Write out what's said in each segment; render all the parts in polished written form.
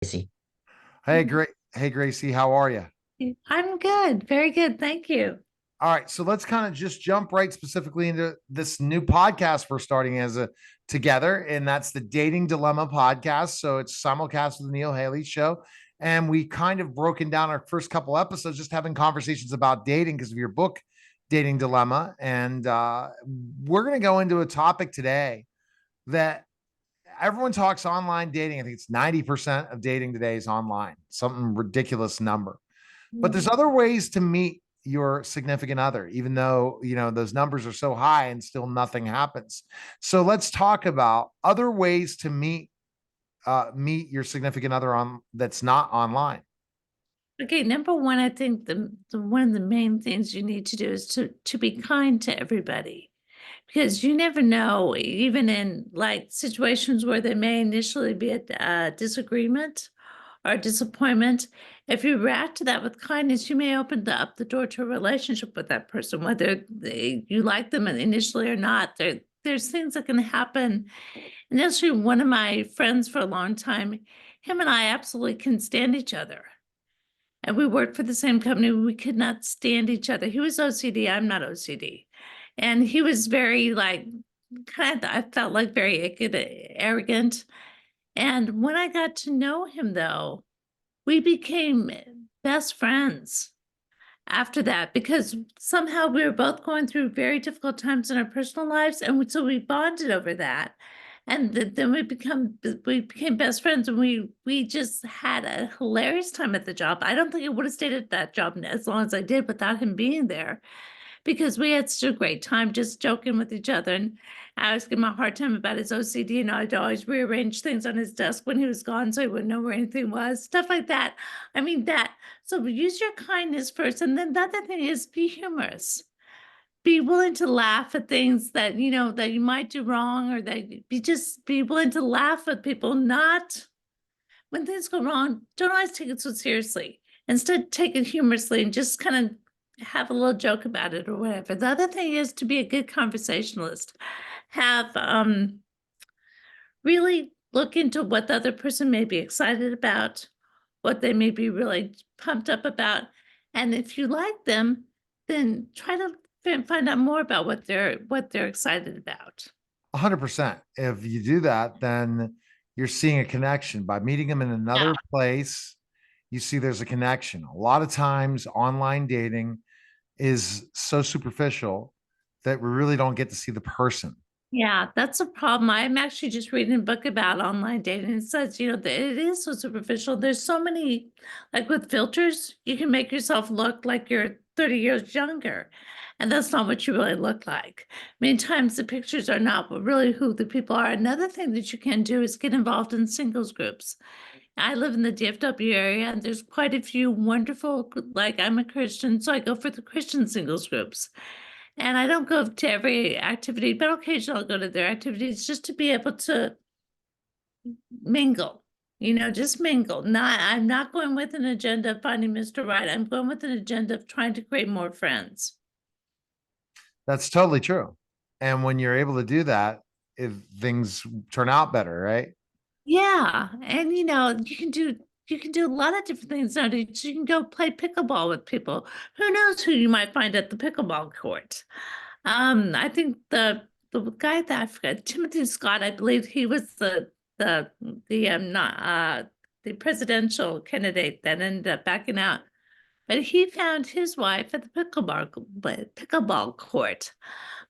Gracie. Hey, great. Hey, Gracie, how are you? I'm good. Very good. Thank you. All right, so let's kind of just jump right specifically into this new podcast we're starting as a together, and that's the Dating Dilemma podcast. So it's simulcast with the Neil Haley show, and we kind of broken down our first couple episodes, just having conversations about dating because of your book, Dating Dilemma, and we're going to go into a topic today that everyone talks online dating. I think it's 90% of dating today is online, something ridiculous number. But there's other ways to meet your significant other, even though, those numbers are so high and still nothing happens. So let's talk about other ways to meet your significant other on that's not online. Okay, number one, I think the one of the main things you need to do is to be kind to everybody, because you never know, even in like situations where there may initially be a disagreement or disappointment. If you react to that with kindness, you may open up the door to a relationship with that person, whether you like them initially or not. There's things that can happen. And actually, one of my friends for a long time, him and I absolutely couldn't stand each other. And we worked for the same company. We could not stand each other. He was OCD. I'm not OCD. And he was very like, kind of, I felt like very arrogant. And when I got to know him, though, we became best friends after that, because somehow we were both going through very difficult times in our personal lives, and so we bonded over that. And then we became best friends, and we just had a hilarious time at the job. I don't think I would have stayed at that job as long as I did without him being there, because we had such a great time just joking with each other. And I was giving him a hard time about his OCD, and I'd always rearrange things on his desk when he was gone so he wouldn't know where anything was, stuff like that. I mean, that. So use your kindness first. And then the other thing is be humorous. Be willing to laugh at things that, that you might do wrong, or that be willing to laugh at people, not when things go wrong. Don't always take it so seriously. Instead, take it humorously and just kind of have a little joke about it or whatever. The other thing is to be a good conversationalist. Have really look into what the other person may be excited about, what they may be really pumped up about. And if you like them, then try to find out more about what they're excited about. 100%. If you do that, then you're seeing a connection by meeting them in Yeah. another place. You see there's a connection. A lot of times, online dating is so superficial that we really don't get to see the person. Yeah, that's a problem. I'm actually just reading a book about online dating. It says, that it is so superficial. There's so many, like with filters, you can make yourself look like you're 30 years younger. And that's not what you really look like. Many times the pictures are not really who the people are. Another thing that you can do is get involved in singles groups. I live in the DFW area, and there's quite a few wonderful, like I'm a Christian, so I go for the Christian singles groups. And I don't go to every activity, but occasionally I'll go to their activities just to be able to mingle, just mingle. I'm not going with an agenda of finding Mr. Right. I'm going with an agenda of trying to create more friends. That's totally true. And when you're able to do that, if things turn out better, right? Yeah. And you can do a lot of different things nowadays. You can go play pickleball with people. Who knows who you might find at the pickleball court? I think the guy that I forgot, Timothy Scott, I believe he was the not the presidential candidate that ended up backing out. But he found his wife at the pickleball court.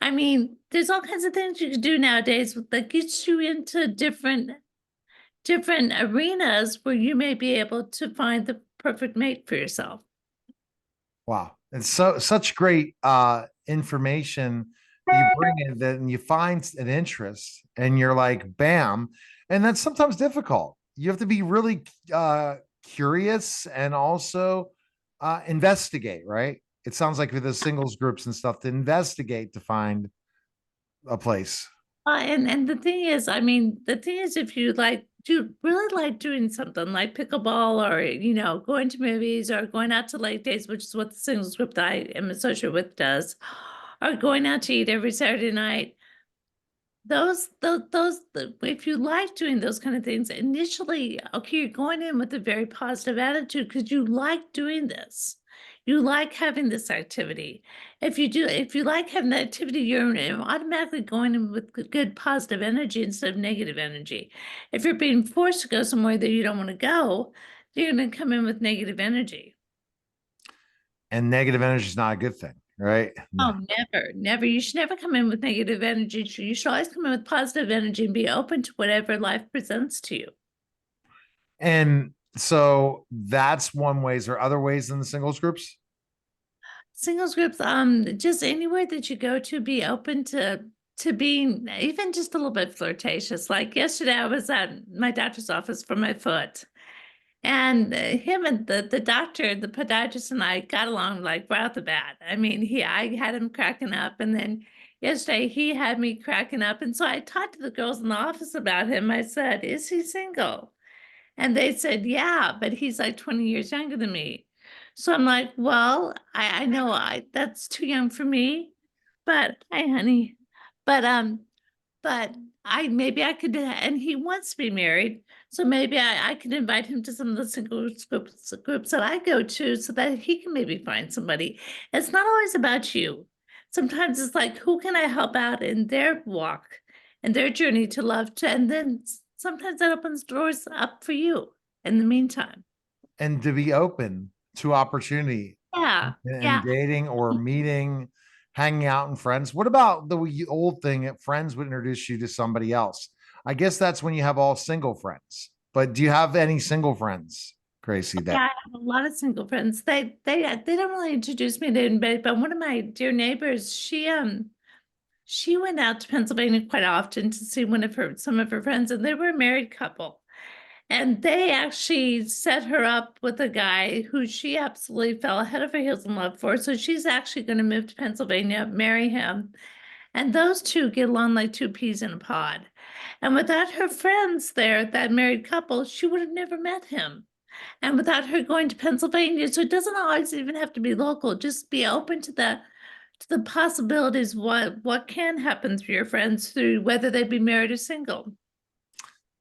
I mean, there's all kinds of things you can do nowadays that gets you into different arenas where you may be able to find the perfect mate for yourself. Wow. It's such great information you bring in that and you find an interest and you're like, bam. And that's sometimes difficult. You have to be really curious and also investigate, right? It sounds like with the singles groups and stuff to investigate to find a place. And the thing is, I mean, the thing is, if you like, do really like doing something like pickleball, or going to movies, or going out to late days, which is what the singles group that I am associated with does, or going out to eat every Saturday night, if you like doing those kind of things initially, okay, you're going in with a very positive attitude because you like doing this. You like having this activity. If you like having that activity, you're automatically going in with good positive energy instead of negative energy. If you're being forced to go somewhere that you don't want to go, you're going to come in with negative energy. And negative energy is not a good thing, right? No. Oh, never, never. You should never come in with negative energy. You should always come in with positive energy and be open to whatever life presents to you. And so that's one way. Is there other ways in the singles groups? Singles groups, just anywhere that you go to, be open to being even just a little bit flirtatious. Like yesterday, I was at my doctor's office for my foot, and him and the doctor, the podiatrist, and I got along like right off the bat. I mean, I had him cracking up, and then yesterday he had me cracking up, and so I talked to the girls in the office about him. I said, "Is he single?" And they said, "Yeah, but he's like 20 years younger than me." So I'm like, "Well, I know that's too young for me, but hi, honey. But but I maybe I could, and he wants to be married, so maybe I could invite him to some of the singles groups that I go to, so that he can maybe find somebody. It's not always about you. Sometimes it's like, who can I help out in their walk and their journey to love? And then sometimes that opens doors up for you in the meantime. And to be open to opportunity Yeah, and yeah. dating or meeting, hanging out and friends. What about the old thing that friends would introduce you to somebody else? I guess that's when you have all single friends. But do you have any single friends, Gracie? Yeah, That I have a lot of single friends. They don't really introduce me to anybody, but one of my dear neighbors, she went out to Pennsylvania quite often to see some of her friends, and they were a married couple. And they actually set her up with a guy who she absolutely fell head over heels in love for. So she's actually going to move to Pennsylvania, marry him. And those two get along like two peas in a pod. And without her friends there, that married couple, she would have never met him. And without her going to Pennsylvania, so it doesn't always even have to be local. Just be open to the possibilities what can happen through your friends through whether they be married or single.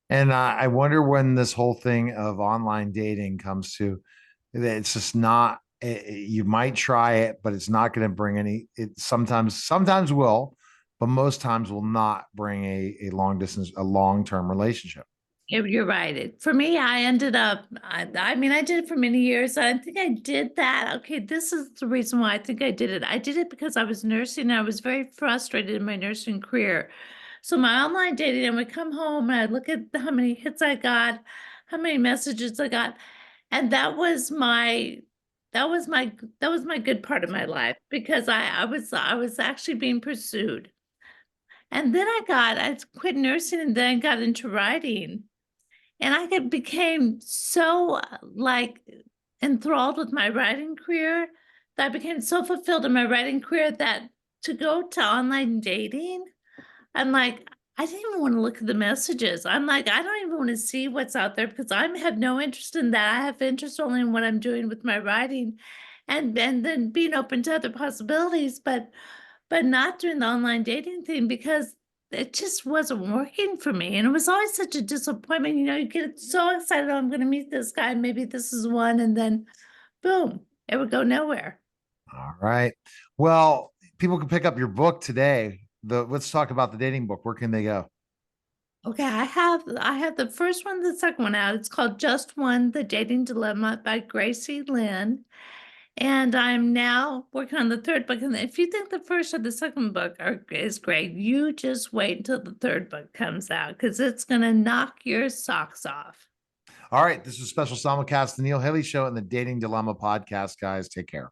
and I wonder when this whole thing of online dating comes to that it's just not you might try it, but it's not going to bring any it sometimes will, but most times will not bring a long distance, a long-term relationship. You're right. For me, I ended up, I mean, I did it for many years. I think I did that. Okay, this is the reason why I think I did it. I did it because I was nursing. I was very frustrated in my nursing career. So my online dating, I would come home and I'd look at how many hits I got, how many messages I got. And that was my good part of my life because I was actually being pursued. And then I quit nursing and then got into writing. And became so like enthralled with my writing career that I became so fulfilled in my writing career that to go to online dating, I'm like, I didn't even want to look at the messages. I'm like, I don't even want to see what's out there because I have no interest in that. I have interest only in what I'm doing with my writing and then being open to other possibilities, but not doing the online dating thing because it just wasn't working for me. And it was always such a disappointment. You know, you get so excited, oh, I'm going to meet this guy. Maybe this is one. And then boom, it would go nowhere. All right. Well, people can pick up your book today. Let's talk about the dating book. Where can they go? Okay, I have the first one, the second one out. It's called Just One: The Dating Dilemma by Gracie Lynne. And I'm now working on the third book. And if you think the first or the second book is great, you just wait until the third book comes out because it's going to knock your socks off. All right. This is a special simulcast, the Neil Haley Show and the Dating Dilemma podcast, guys. Take care.